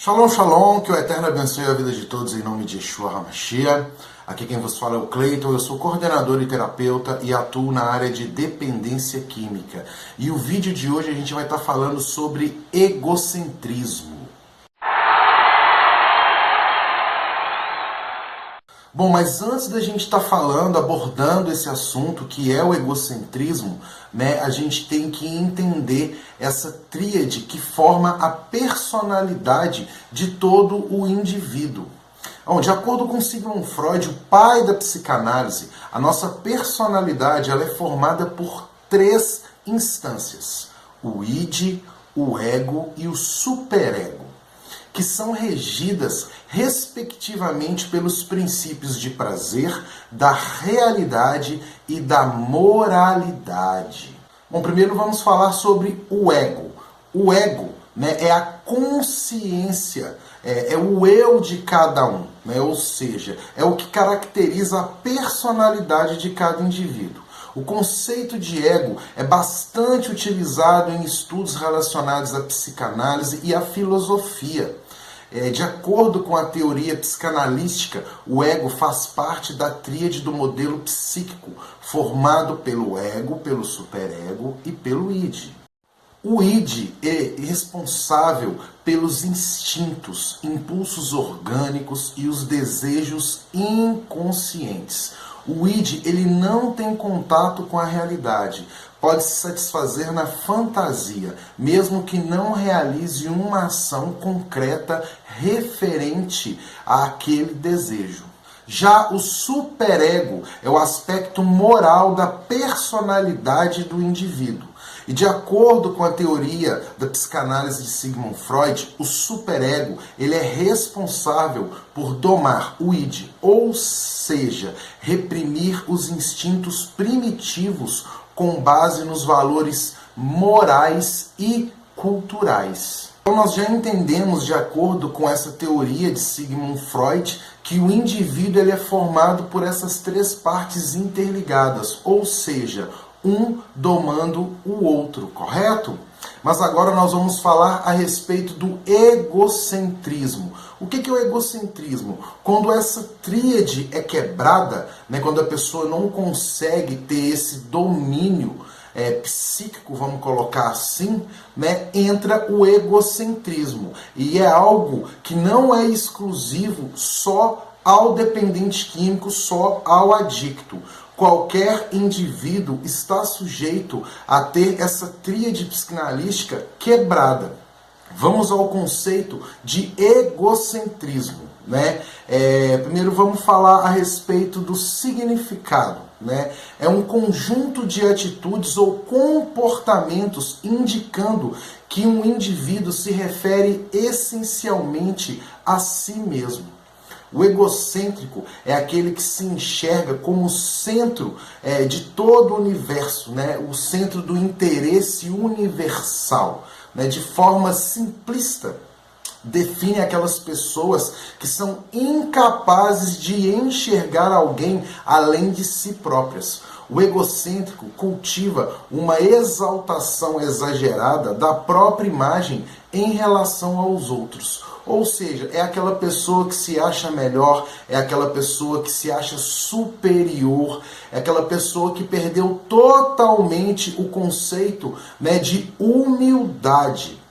Shalom, shalom, que o Eterno abençoe a vida de todos em nome de Yeshua HaMashiach. Aqui quem vos fala é o Cleiton, eu sou coordenador e terapeuta e atuo na área de dependência química. E o vídeo de hoje a gente vai estar falando sobre egocentrismo. Bom, mas antes da gente estar abordando esse assunto, que é o egocentrismo, a gente tem que entender essa tríade que forma a personalidade de todo o indivíduo. De acordo com Sigmund Freud, o pai da psicanálise, a nossa personalidade ela é formada por 3 instâncias: o id, o ego e o superego, que são regidas, respectivamente, pelos princípios de prazer, da realidade e da moralidade. Bom, primeiro vamos falar sobre o ego. O ego, é a consciência, é o eu de cada um, ou seja, é o que caracteriza a personalidade de cada indivíduo. O conceito de ego é bastante utilizado em estudos relacionados à psicanálise e à filosofia. De acordo com a teoria psicanalística, o ego faz parte da tríade do modelo psíquico, formado pelo ego, pelo superego e pelo id. O id é responsável pelos instintos, impulsos orgânicos e os desejos inconscientes. O id ele não tem contato com a realidade, pode se satisfazer na fantasia, mesmo que não realize uma ação concreta referente àquele desejo. Já o superego é o aspecto moral da personalidade do indivíduo. E de acordo com a teoria da psicanálise de Sigmund Freud, o superego ele é responsável por domar o id, ou seja, reprimir os instintos primitivos com base nos valores morais e culturais. Então nós já entendemos, de acordo com essa teoria de Sigmund Freud, que o indivíduo ele é formado por essas 3 partes interligadas, ou seja, um domando o outro, correto? Mas agora nós vamos falar a respeito do egocentrismo. O que é o egocentrismo? Quando essa tríade é quebrada, quando a pessoa não consegue ter esse domínio psíquico, vamos colocar assim, entra o egocentrismo. E é algo que não é exclusivo só ao dependente químico, só ao adicto. Qualquer indivíduo está sujeito a ter essa tríade psicanalística quebrada. Vamos ao conceito de egocentrismo. Primeiro vamos falar a respeito do significado. É um conjunto de atitudes ou comportamentos indicando que um indivíduo se refere essencialmente a si mesmo. O egocêntrico é aquele que se enxerga como o centro de todo o universo, o centro do interesse universal, de forma simplista. Define aquelas pessoas que são incapazes de enxergar alguém além de si próprias. O egocêntrico cultiva uma exaltação exagerada da própria imagem em relação aos outros. Ou seja, é aquela pessoa que se acha melhor, é aquela pessoa que se acha superior, é aquela pessoa que perdeu totalmente o conceito de humildade.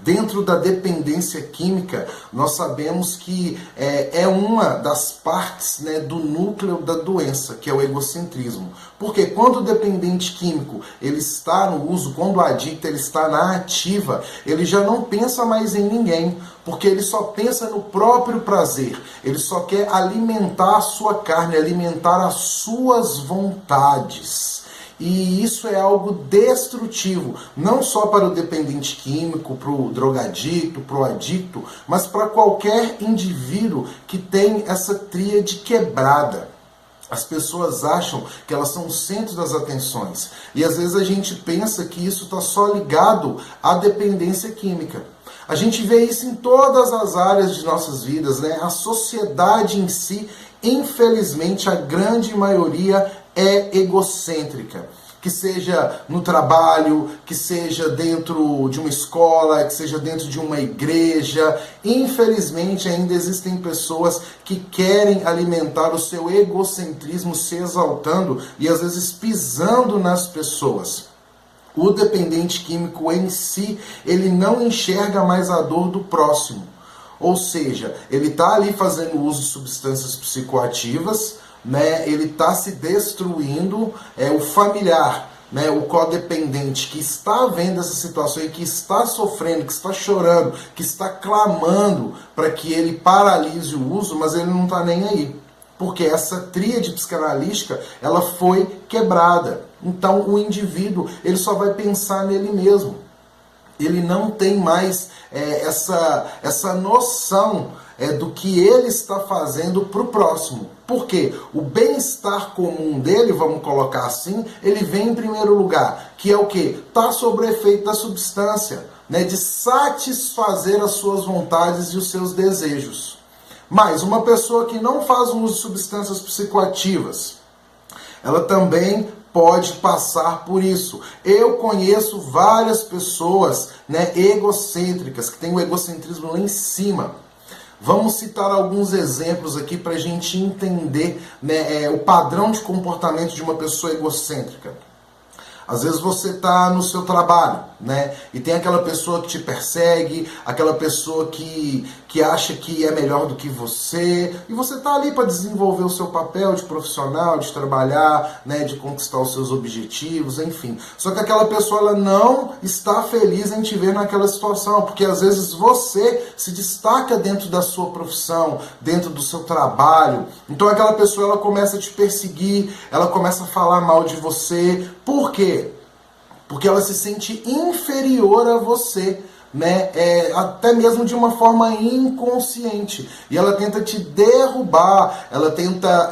Dentro da dependência química, nós sabemos que é uma das partes do núcleo da doença, que é o egocentrismo. Porque quando o dependente químico ele está no uso, quando o adicto ele está na ativa, ele já não pensa mais em ninguém, porque ele só pensa no próprio prazer. Ele só quer alimentar a sua carne, alimentar as suas vontades. E isso é algo destrutivo, não só para o dependente químico, para o drogadicto, para o adicto, mas para qualquer indivíduo que tem essa tríade quebrada. As pessoas acham que elas são o centro das atenções. E às vezes a gente pensa que isso está só ligado à dependência química. A gente vê isso em todas as áreas de nossas vidas, A sociedade em si, infelizmente, a grande maioria é egocêntrica. que seja no trabalho, que seja dentro de uma escola, que seja dentro de uma igreja. Infelizmente, ainda existem pessoas que querem alimentar o seu egocentrismo, se exaltando e às vezes pisando nas pessoas. O dependente químico em si, ele não enxerga mais a dor do próximo. Ou seja, ele está ali fazendo uso de substâncias psicoativas, né? Ele está se destruindo, o familiar, né? O codependente que está vendo essa situação e que está sofrendo, que está chorando, que está clamando para que ele paralise o uso, mas ele não está nem aí. Porque essa tríade psicanalítica, ela foi quebrada. Então o indivíduo, ele só vai pensar nele mesmo. Ele não tem mais essa noção do que ele está fazendo para o próximo. Por quê? O bem-estar comum dele, vamos colocar assim, ele vem em primeiro lugar, que é o quê? Está sob o efeito da substância, né? De satisfazer as suas vontades e os seus desejos. Mas uma pessoa que não faz uso de substâncias psicoativas, ela também pode passar por isso. Eu conheço várias pessoas, né, egocêntricas, que têm o egocentrismo lá em cima. Vamos citar alguns exemplos aqui para a gente entender, né, o padrão de comportamento de uma pessoa egocêntrica. Às vezes você está no seu trabalho, né? E tem aquela pessoa que te persegue, aquela pessoa que acha que é melhor do que você. E você está ali para desenvolver o seu papel de profissional, de trabalhar, né? De conquistar os seus objetivos, enfim. Só que aquela pessoa ela não está feliz em te ver naquela situação. Porque às vezes você se destaca dentro da sua profissão, dentro do seu trabalho. Então aquela pessoa ela começa a te perseguir, ela começa a falar mal de você. Por quê? Porque ela se sente inferior a você, né? Até mesmo de uma forma inconsciente. E ela tenta te derrubar, ela tenta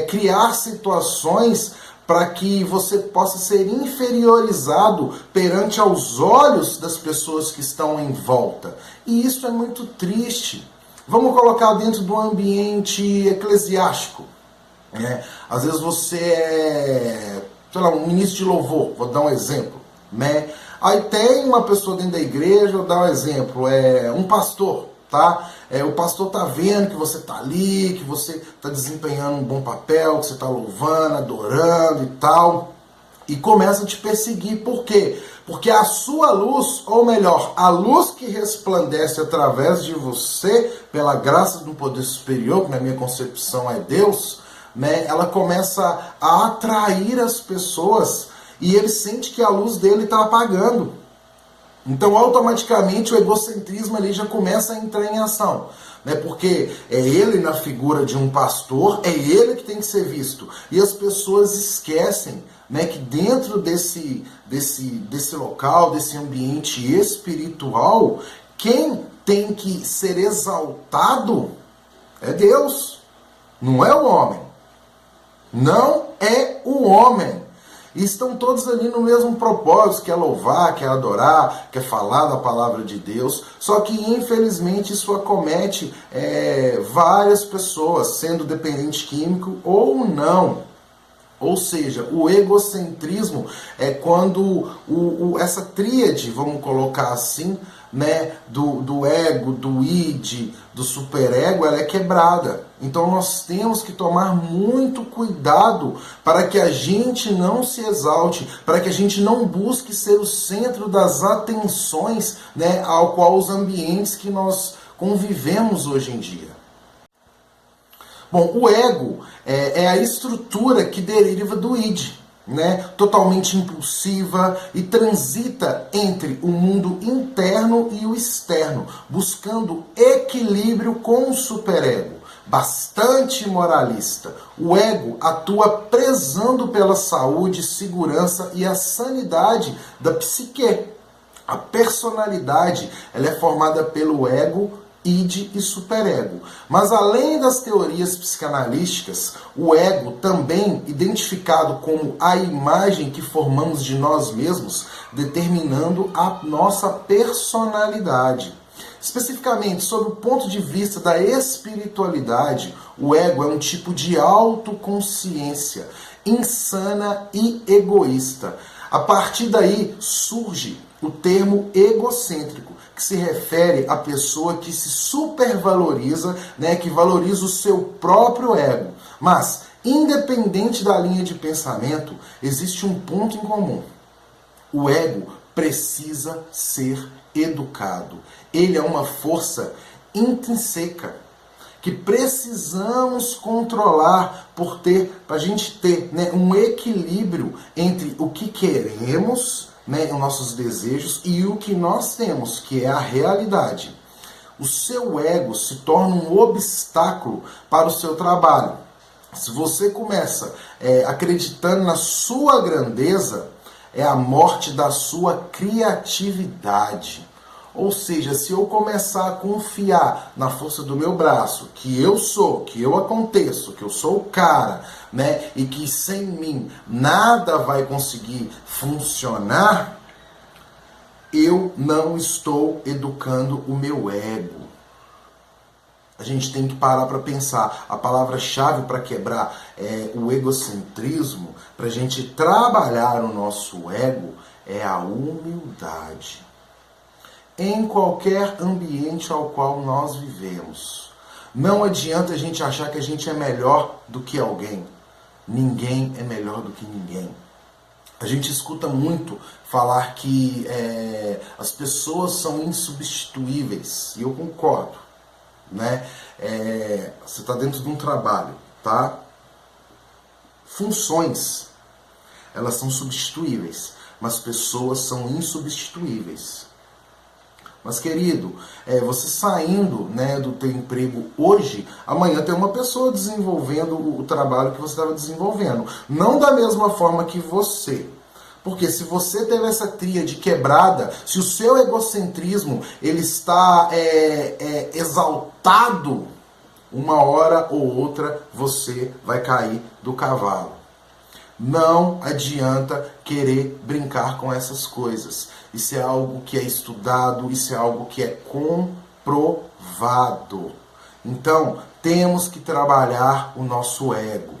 criar situações para que você possa ser inferiorizado perante aos olhos das pessoas que estão em volta. E isso é muito triste. Vamos colocar dentro do ambiente eclesiástico. Às vezes você é, sei lá, um ministro de louvor, vou dar um exemplo, né? Aí tem uma pessoa dentro da igreja, vou dar um exemplo, um pastor, tá? O pastor tá vendo que você tá ali, que você tá desempenhando um bom papel, que você tá louvando, adorando e tal, e começa a te perseguir. Por quê? Porque a sua luz, ou melhor, a luz que resplandece através de você, pela graça do poder superior, que na minha concepção é Deus, né, ela começa a atrair as pessoas e ele sente que a luz dele está apagando. Então, automaticamente, o egocentrismo ali já começa a entrar em ação. Né, porque é ele na figura de um pastor, é ele que tem que ser visto. E as pessoas esquecem, né, que dentro desse local, desse ambiente espiritual, quem tem que ser exaltado é Deus, não é o homem. Não é o homem. E estão todos ali no mesmo propósito, que é louvar, que é adorar, que é falar da palavra de Deus. Só que, infelizmente, isso acomete várias pessoas, sendo dependente químico ou não. Ou seja, o egocentrismo é quando essa tríade, vamos colocar assim, né, do ego, do id, do superego, ela é quebrada. Então nós temos que tomar muito cuidado para que a gente não se exalte, para que a gente não busque ser o centro das atenções, né, ao qual os ambientes que nós convivemos hoje em dia. Bom, o ego é a estrutura que deriva do id, né? Totalmente impulsiva e transita entre o mundo interno e o externo, buscando equilíbrio com o superego. Bastante moralista. O ego atua prezando pela saúde, segurança e a sanidade da psique. A personalidade ela é formada pelo ego, id e superego. Mas além das teorias psicanalísticas, o ego também identificado como a imagem que formamos de nós mesmos, determinando a nossa personalidade. Especificamente, sob o ponto de vista da espiritualidade, o ego é um tipo de autoconsciência. insana e egoísta. A partir daí surge o termo egocêntrico, que se refere à pessoa que se supervaloriza, né, que valoriza o seu próprio ego. Mas, independente da linha de pensamento, existe um ponto em comum. O ego precisa ser educado. Ele é uma força intrínseca que precisamos controlar para a gente ter, né, um equilíbrio entre o que queremos, né, os nossos desejos, e o que nós temos, que é a realidade. O seu ego se torna um obstáculo para o seu trabalho. Se você começa acreditando na sua grandeza, é a morte da sua criatividade. Ou seja, se eu começar a confiar na força do meu braço, que eu sou, que eu aconteço, que eu sou o cara, né, e que sem mim nada vai conseguir funcionar, eu não estou educando o meu ego. A gente tem que parar para pensar. A palavra-chave para quebrar o egocentrismo, para a gente trabalhar o nosso ego, é a humildade. Em qualquer ambiente ao qual nós vivemos. Não adianta a gente achar que a gente é melhor do que alguém. Ninguém é melhor do que ninguém. A gente escuta muito falar que as pessoas são insubstituíveis. E eu concordo. Né? Você está dentro de um trabalho, tá? Funções, elas são substituíveis, mas pessoas são insubstituíveis. Mas, querido, você saindo, né, do teu emprego hoje, amanhã tem uma pessoa desenvolvendo o trabalho que você estava desenvolvendo. Não da mesma forma que você. Porque se você teve essa tríade quebrada, se o seu egocentrismo ele está exaltado, uma hora ou outra você vai cair do cavalo. Não adianta querer brincar com essas coisas. Isso é algo que é estudado, isso é algo que é comprovado. Então, temos que trabalhar o nosso ego.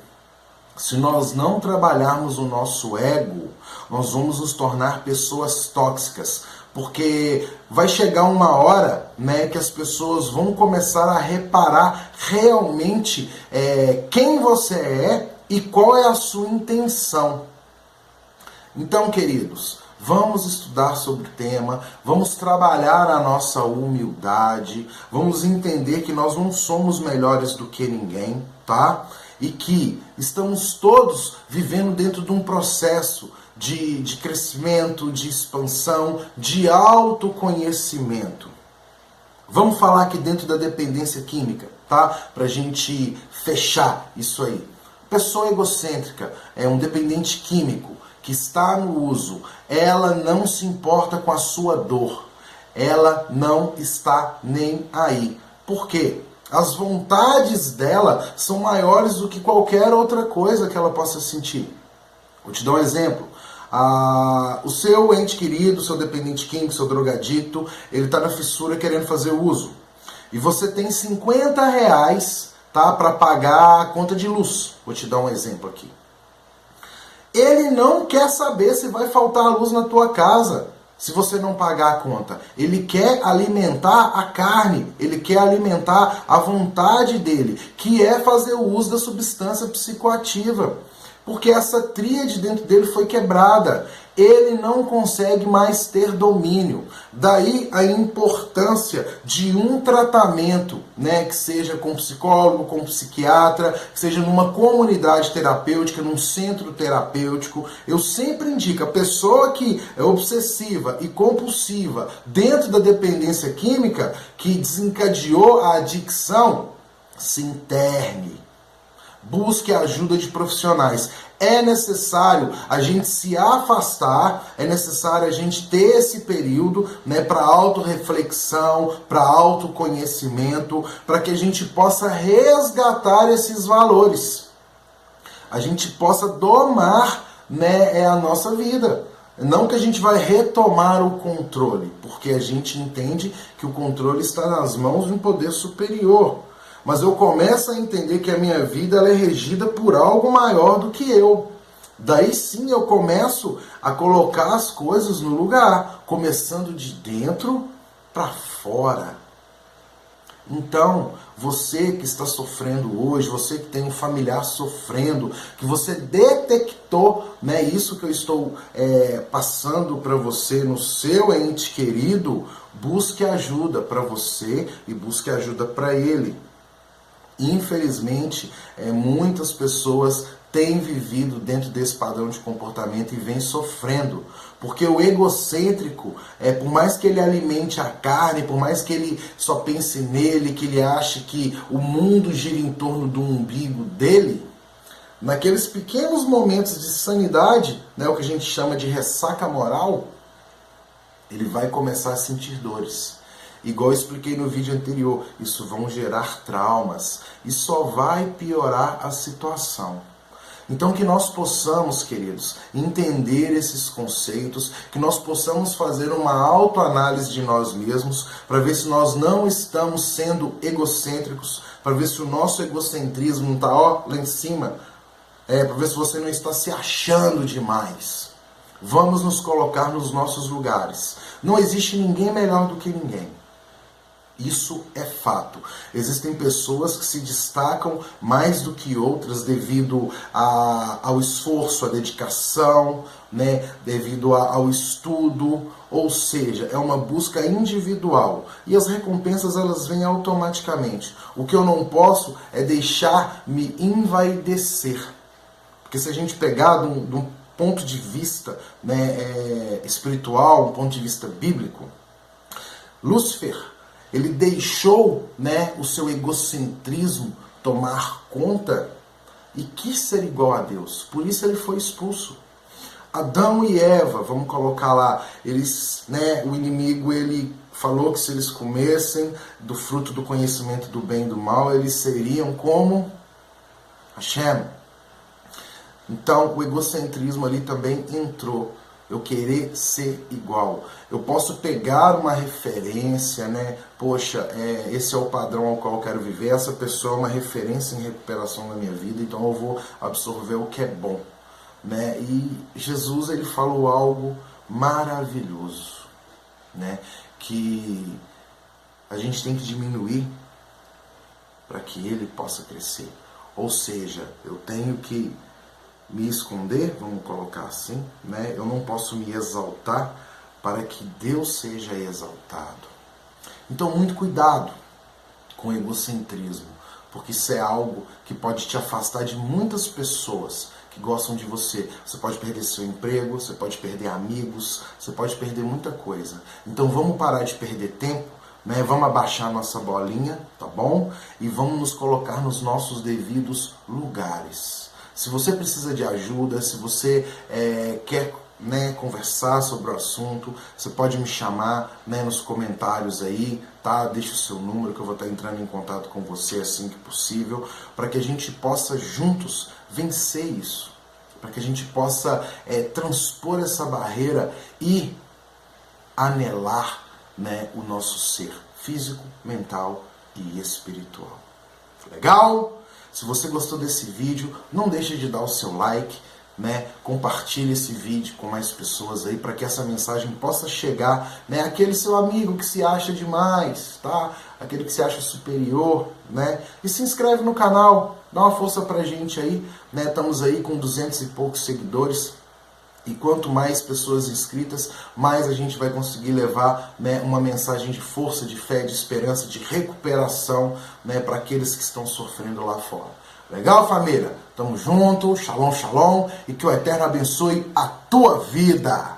Se nós não trabalharmos o nosso ego, nós vamos nos tornar pessoas tóxicas. Porque vai chegar uma hora, né, que as pessoas vão começar a reparar realmente quem você é e qual é a sua intenção. Então, queridos, vamos estudar sobre o tema, vamos trabalhar a nossa humildade, vamos entender que nós não somos melhores do que ninguém, tá? E que estamos todos vivendo dentro de um processo de crescimento, de expansão, de autoconhecimento. Vamos falar aqui dentro da dependência química, tá? Pra gente fechar isso aí. Pessoa egocêntrica é um dependente químico que está no uso. Ela não se importa com a sua dor. Ela não está nem aí. Por quê? As vontades dela são maiores do que qualquer outra coisa que ela possa sentir. Vou te dar um exemplo. O seu ente querido, seu dependente químico, seu drogadito, ele está na fissura querendo fazer uso. E você tem R$50, tá, para pagar a conta de luz. Vou te dar um exemplo aqui. Ele não quer saber se vai faltar a luz na tua casa se você não pagar a conta. Ele quer alimentar a carne, ele quer alimentar a vontade dele, que é fazer o uso da substância psicoativa. Porque essa tríade dentro dele foi quebrada. Ele não consegue mais ter domínio. Daí a importância de um tratamento, né, que seja com psicólogo, com psiquiatra, que seja numa comunidade terapêutica, num centro terapêutico. Eu sempre indico, a pessoa que é obsessiva e compulsiva dentro da dependência química, que desencadeou a adicção, se interne. Busque a ajuda de profissionais. É necessário a gente se afastar, é necessário a gente ter esse período, né, para autorreflexão, para autoconhecimento, para que a gente possa resgatar esses valores. A gente possa domar, né, a nossa vida. Não que a gente vai retomar o controle, porque a gente entende que o controle está nas mãos de um poder superior. Mas eu começo a entender que a minha vida ela é regida por algo maior do que eu. Daí sim eu começo a colocar as coisas no lugar, começando de dentro para fora. Então, você que está sofrendo hoje, você que tem um familiar sofrendo, que você detectou, né, isso que eu estou passando para você no seu ente querido, busque ajuda para você e busque ajuda para ele. Infelizmente, muitas pessoas têm vivido dentro desse padrão de comportamento e vêm sofrendo. Porque o egocêntrico, por mais que ele alimente a carne, por mais que ele só pense nele, que ele ache que o mundo gira em torno do umbigo dele, naqueles pequenos momentos de sanidade, né, o que a gente chama de ressaca moral, ele vai começar a sentir dores. Igual eu expliquei no vídeo anterior, isso vão gerar traumas e só vai piorar a situação. Então que nós possamos, queridos, entender esses conceitos, que nós possamos fazer uma autoanálise de nós mesmos, para ver se nós não estamos sendo egocêntricos, para ver se o nosso egocentrismo não está lá em cima, para ver se você não está se achando demais. Vamos nos colocar nos nossos lugares. Não existe ninguém melhor do que ninguém. Isso é fato. Existem pessoas que se destacam mais do que outras devido ao esforço, à dedicação, né? Devido ao estudo, ou seja, é uma busca individual. E as recompensas elas vêm automaticamente. O que eu não posso é deixar me envaidecer. Porque se a gente pegar de um ponto de vista, né, espiritual, um ponto de vista bíblico, Lúcifer, ele deixou, né, o seu egocentrismo tomar conta e quis ser igual a Deus. Por isso ele foi expulso. Adão e Eva, vamos colocar lá, eles, né, o inimigo ele falou que se eles comessem do fruto do conhecimento do bem e do mal, eles seriam como Hashem. Então o egocentrismo ali também entrou. Eu querer ser igual. Eu posso pegar uma referência, né? Poxa, esse é o padrão ao qual eu quero viver. Essa pessoa é uma referência em recuperação na minha vida, então eu vou absorver o que é bom, né? E Jesus, ele falou algo maravilhoso, né? Que a gente tem que diminuir para que ele possa crescer. Ou seja, eu tenho que me esconder, vamos colocar assim, né? Eu não posso me exaltar para que Deus seja exaltado. Então, muito cuidado com o egocentrismo, porque isso é algo que pode te afastar de muitas pessoas que gostam de você. Você pode perder seu emprego, você pode perder amigos, você pode perder muita coisa. Então, vamos parar de perder tempo, né? Vamos abaixar nossa bolinha, tá bom? E vamos nos colocar nos nossos devidos lugares. Se você precisa de ajuda, se você quer, né, conversar sobre o assunto, você pode me chamar, né, nos comentários aí, tá? Deixa o seu número que eu vou estar entrando em contato com você assim que possível, para que a gente possa juntos vencer isso, para que a gente possa transpor essa barreira e anelar, né, o nosso ser físico, mental e espiritual. Legal? Se você gostou desse vídeo, não deixe de dar o seu like, né? Compartilhe esse vídeo com mais pessoas aí para que essa mensagem possa chegar, né? Aquele seu amigo que se acha demais, tá? Aquele que se acha superior, né? E se inscreve no canal, dá uma força pra gente aí, né? Estamos aí com 200 e poucos seguidores. E quanto mais pessoas inscritas, mais a gente vai conseguir levar, né, uma mensagem de força, de fé, de esperança, de recuperação, né, para aqueles que estão sofrendo lá fora. Legal, família? Tamo junto, shalom, shalom, e que o Eterno abençoe a tua vida.